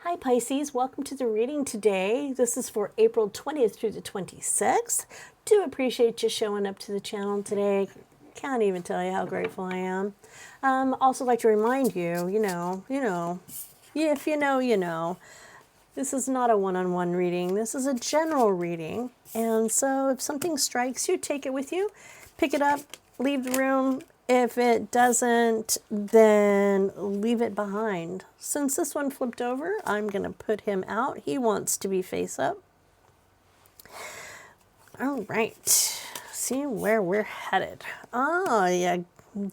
Hi Pisces, welcome to the reading today. This is for April 20th through the 26th. Do appreciate you showing up to the channel today. Can't even tell you how grateful I am. Also like to remind you, if you know, you know. This is not a one-on-one reading. This is a general reading. And so if something strikes you, take it with you, pick it up, leave the room. If it doesn't, then leave it behind. Since this one flipped over, I'm going to put him out. He wants to be face up. All right. See where we're headed. Oh, you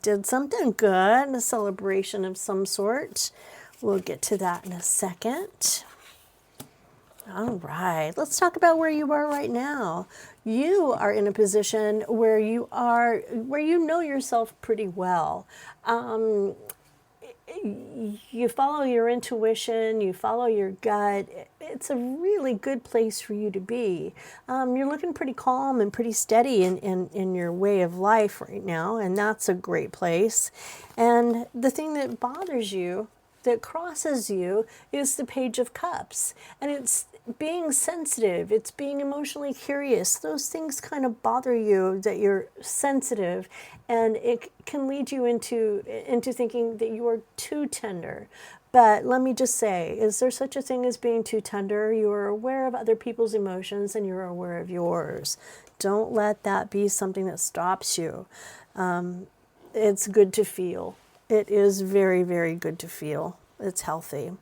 did something good. A celebration of some sort. We'll get to that in a second. All right, let's talk about where you are right now. You are in a position where you know yourself pretty well. You follow your intuition, you follow your gut. It's a really good place for you to be. You're looking pretty calm and pretty steady in your way of life right now, and that's a great place. And the thing that bothers you, that crosses you, is the Page of Cups. And it's being sensitive, it's being emotionally curious. Those things kind of bother you, that you're sensitive, and it can lead you into thinking that you are too tender. But let me just say, is there such a thing as being too tender? You are aware of other people's emotions and you're aware of yours. Don't let that be something that stops you. It's good to feel. It is very, very good to feel. It's healthy.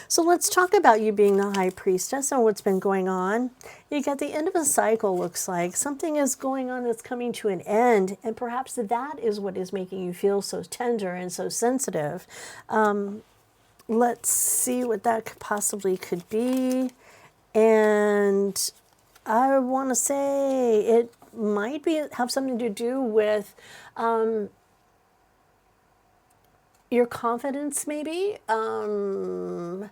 So let's talk about you being the High Priestess and what's been going on. You got the end of a cycle, looks like. Something is going on that's coming to an end, and perhaps that is what is making you feel so tender and so sensitive. Let's see what that possibly could be. And I want to say it might have something to do with your confidence, maybe, your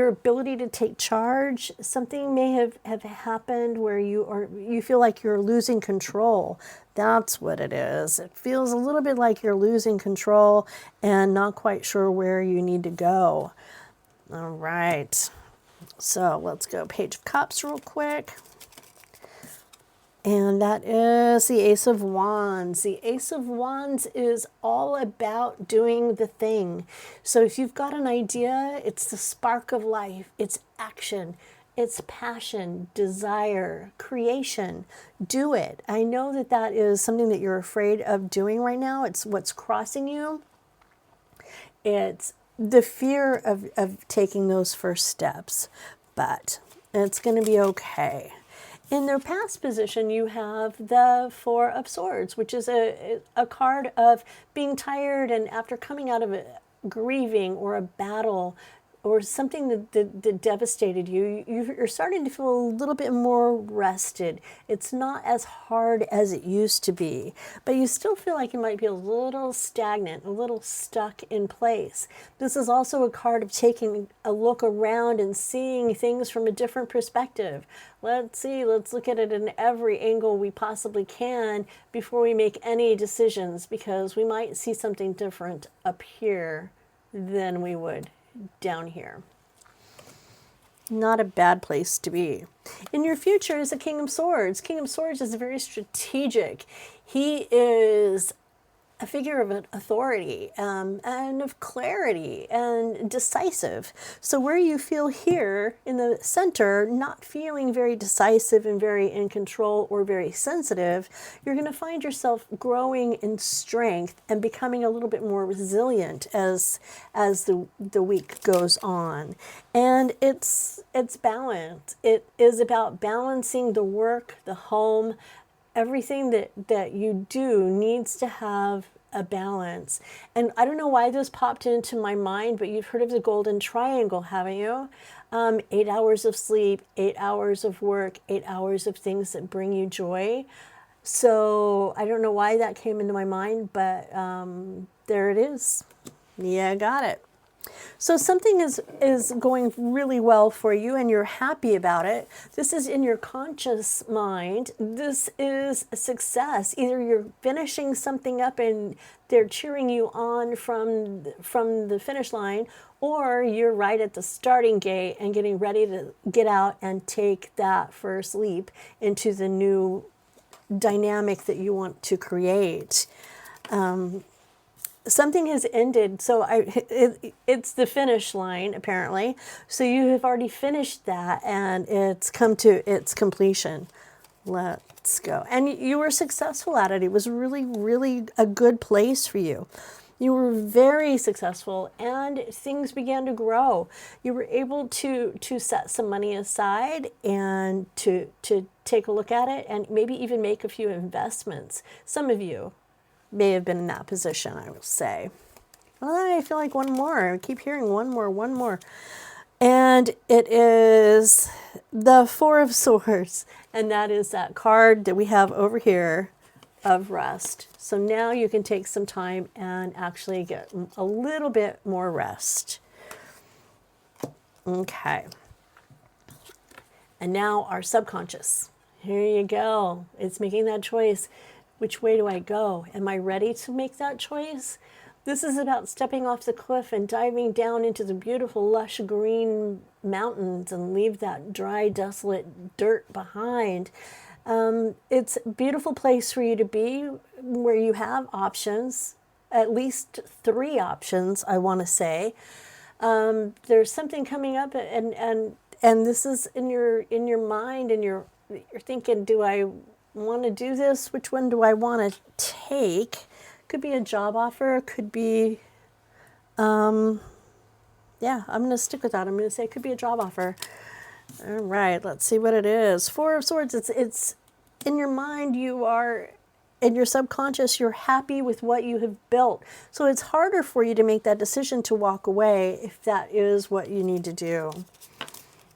ability to take charge. Something may have happened where you feel like you're losing control. That's what it is. It feels a little bit like you're losing control and not quite sure where you need to go. All right. So let's go Page of Cups real quick. And that is the Ace of Wands. The Ace of Wands is all about doing the thing. So if you've got an idea, it's the spark of life. It's action. It's passion, desire, creation. Do it. I know that that is something that you're afraid of doing right now. It's what's crossing you. It's the fear of taking those first steps. But it's going to be okay. In their past position, you have the Four of Swords, which is a card of being tired and after coming out of a grieving or a battle or something that devastated you, you're starting to feel a little bit more rested. It's not as hard as it used to be, but you still feel like you might be a little stagnant, a little stuck in place. This is also a card of taking a look around and seeing things from a different perspective. Let's look at it in every angle we possibly can before we make any decisions, because we might see something different up here than we would down here. Not a bad place to be. In your future is the King of Swords. King of Swords is very strategic. He is a figure of authority and of clarity and decisive. So where you feel here in the center, not feeling very decisive and very in control or very sensitive, you're going to find yourself growing in strength and becoming a little bit more resilient as the week goes on. And it's balance. It is about balancing the work, the home. Everything that you do needs to have a balance. And I don't know why this popped into my mind, but you've heard of the Golden Triangle, haven't you? 8 hours of sleep, 8 hours of work, 8 hours of things that bring you joy. So I don't know why that came into my mind, but there it is. Yeah, got it. So something is going really well for you and you're happy about it. This is in your conscious mind. This is a success. Either you're finishing something up and they're cheering you on from the finish line, or you're right at the starting gate and getting ready to get out and take that first leap into the new dynamic that you want to create. Something has ended, so it's the finish line apparently. So you have already finished that and it's come to its completion. Let's go. And you were successful at it. It was really, really a good place for you. You were very successful and things began to grow. You were able to set some money aside and to take a look at it and maybe even make a few investments. Some of you may have been in that position, I will say. Well, I feel like one more. I keep hearing one more. And it is the Four of Swords. And that is that card that we have over here of rest. So now you can take some time and actually get a little bit more rest. Okay. And now our subconscious. Here you go. It's making that choice. Which way do I go? Am I ready to make that choice? This is about stepping off the cliff and diving down into the beautiful, lush green mountains and leave that dry, desolate dirt behind. It's a beautiful place for you to be where you have options, at least 3 options, I want to say. There's something coming up and this is in your mind and you're thinking, do I want to do this? Which one do I want to take? Could be a job offer, could be yeah, I'm going to stick with that. I'm going to say it could be a job offer. All right, let's see what it is. Four of Swords, it's in your mind, you are in your subconscious, you're happy with what you have built. So it's harder for you to make that decision to walk away if that is what you need to do.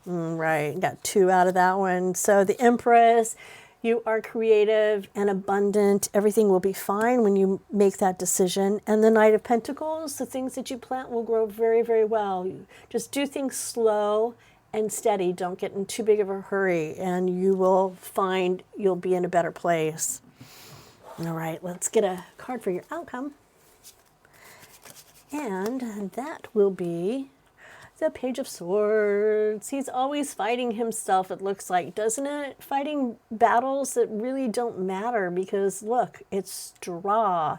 Right, got 2 out of that one. So the Empress, you are creative and abundant. Everything will be fine when you make that decision. And the Knight of Pentacles, the things that you plant will grow very, very well. You just do things slow and steady. Don't get in too big of a hurry and you will find you'll be in a better place. All right, let's get a card for your outcome. And that will be the Page of Swords. He's always fighting himself, it looks like, doesn't it? Fighting battles that really don't matter because, look, it's straw.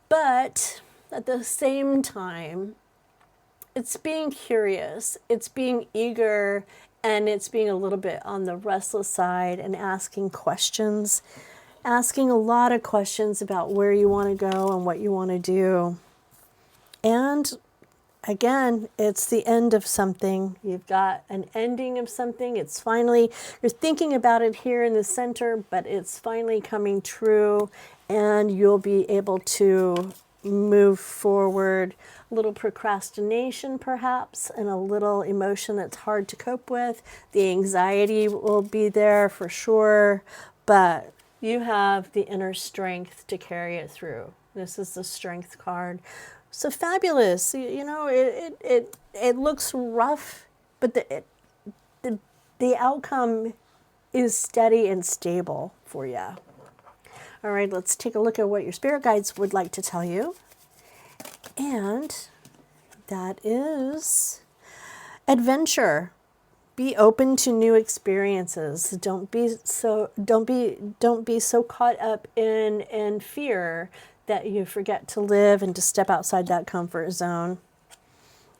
But at the same time, it's being curious, it's being eager, and it's being a little bit on the restless side and asking questions. Asking a lot of questions about where you want to go and what you want to do. And again, it's the end of something. You've got an ending of something. It's finally, you're thinking about it here in the center, but it's finally coming true and you'll be able to move forward. A little procrastination perhaps and a little emotion that's hard to cope with. The anxiety will be there for sure, but you have the inner strength to carry it through. This is the Strength card. So fabulous. You know, it looks rough, but the outcome is steady and stable for you. All right, let's take a look at what your spirit guides would like to tell you. And that is adventure. Be open to new experiences. Don't be so caught up in fear that you forget to live and to step outside that comfort zone.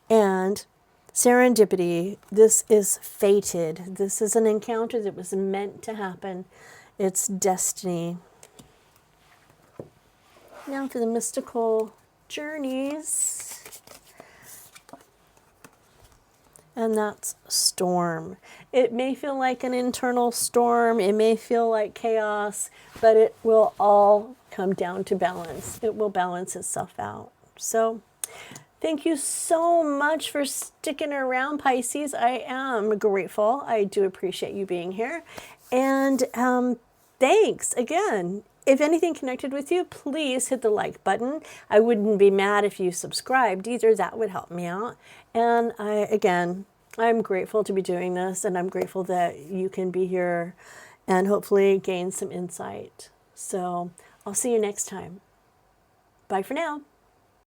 And serendipity, this is fated. This is an encounter that was meant to happen. It's destiny. Now for the mystical journeys. And that's storm. It may feel like an internal storm. It may feel like chaos, but it will all come down to balance. It will balance itself out. So thank you so much for sticking around, Pisces. I am grateful. I do appreciate you being here. And thanks again. If anything connected with you, please hit the like button. I wouldn't be mad if you subscribed either. That would help me out. And I'm grateful to be doing this, and I'm grateful that you can be here and hopefully gain some insight. So I'll see you next time. Bye for now.